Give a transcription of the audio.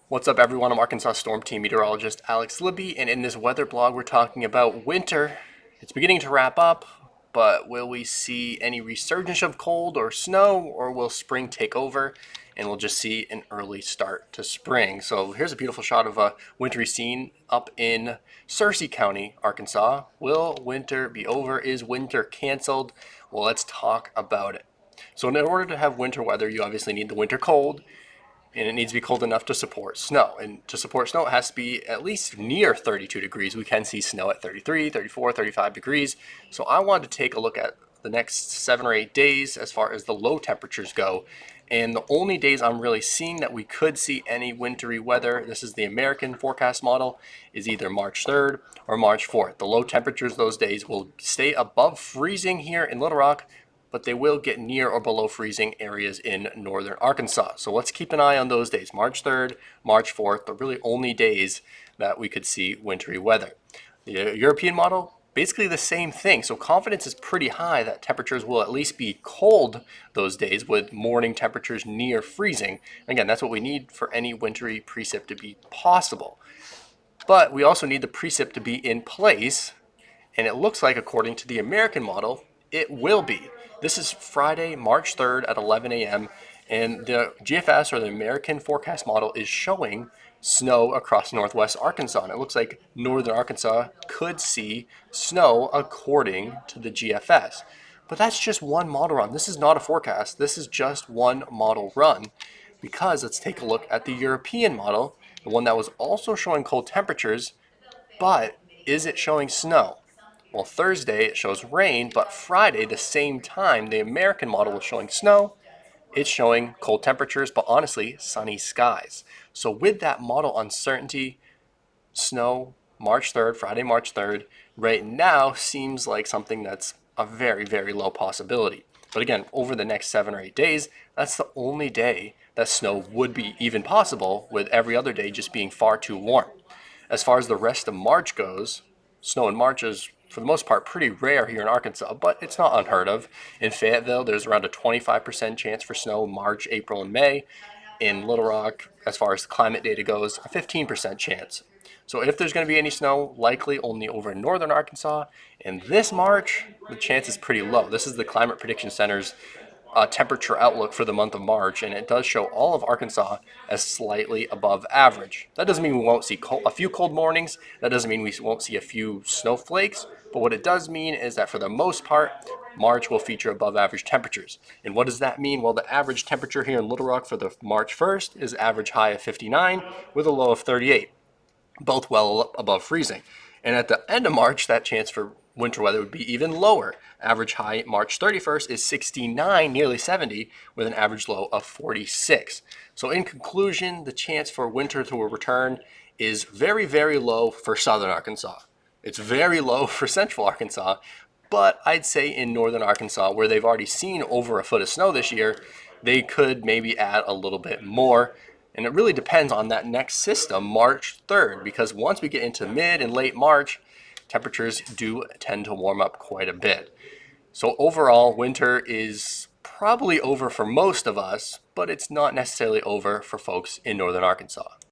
What's up, everyone? I'm Arkansas Storm Team Meteorologist Alex Libby, and in this weather blog, we're talking about winter. It's beginning to wrap up, but will we see any resurgence of cold or snow, or will spring take over and we'll just see an early start to spring? So here's a beautiful shot of a wintry scene up in Searcy County, Arkansas. Will winter be over? Is winter canceled? Well, let's talk about it. So in order to have winter weather, you obviously need the winter cold, and it needs to be cold enough to support snow. And to support snow, it has to be at least near 32 degrees. We can see snow at 33, 34, 35 degrees. So I wanted to take a look at the next 7 or 8 days as far as the low temperatures go. And the only days I'm really seeing that we could see any wintry weather, this is the American forecast model, is either March 3rd or March 4th. The low temperatures those days will stay above freezing here in Little Rock, but they will get near or below freezing areas in northern Arkansas. So let's keep an eye on those days, March 3rd, March 4th, the really only days that we could see wintry weather. The European model, basically the same thing. So confidence is pretty high that temperatures will at least be cold those days, with morning temperatures near freezing. Again, that's what we need for any wintry precip to be possible. But we also need the precip to be in place, and it looks like, according to the American model, it will be. This is Friday, March 3rd at 11 a.m. and the GFS, or the American forecast model, is showing snow across northwest Arkansas. And it looks like northern Arkansas could see snow according to the GFS. But that's just one model run. This is not a forecast. This is just one model run. Because let's take a look at the European model, the one that was also showing cold temperatures, but is it showing snow? Well, Thursday it shows rain, but Friday, the same time the American model was showing snow, it's showing cold temperatures, but honestly, sunny skies. So with that model uncertainty, snow, March 3rd, Friday, March 3rd, right now seems like something that's a very, very low possibility. But again, over the next 7 or 8 days, that's the only day that snow would be even possible, with every other day just being far too warm. As far as the rest of March goes, snow in March is, for the most part, pretty rare here in Arkansas, but it's not unheard of. In Fayetteville, there's around a 25% chance for snow March, April, and May. In Little Rock, as far as the climate data goes, a 15% chance. So if there's going to be any snow, likely only over in northern Arkansas. And this March, the chance is pretty low. This is the Climate Prediction Center's temperature outlook for the month of March, and it does show all of Arkansas as slightly above average. That doesn't mean we won't see a few cold mornings. That doesn't mean we won't see a few snowflakes. But what it does mean is that for the most part, March will feature above average temperatures. And what does that mean? Well, the average temperature here in Little Rock for the March 1st is average high of 59 with a low of 38, both well above freezing. And at the end of March, that chance for winter weather would be even lower. Average high March 31st is 69, nearly 70, with an average low of 46. So in conclusion, the chance for winter to return is very, very low for southern Arkansas. It's very low for central Arkansas, but I'd say in northern Arkansas, where they've already seen over a foot of snow this year, they could maybe add a little bit more. And it really depends on that next system, March 3rd, because once we get into mid and late March, temperatures do tend to warm up quite a bit. So overall, winter is probably over for most of us, but it's not necessarily over for folks in northern Arkansas.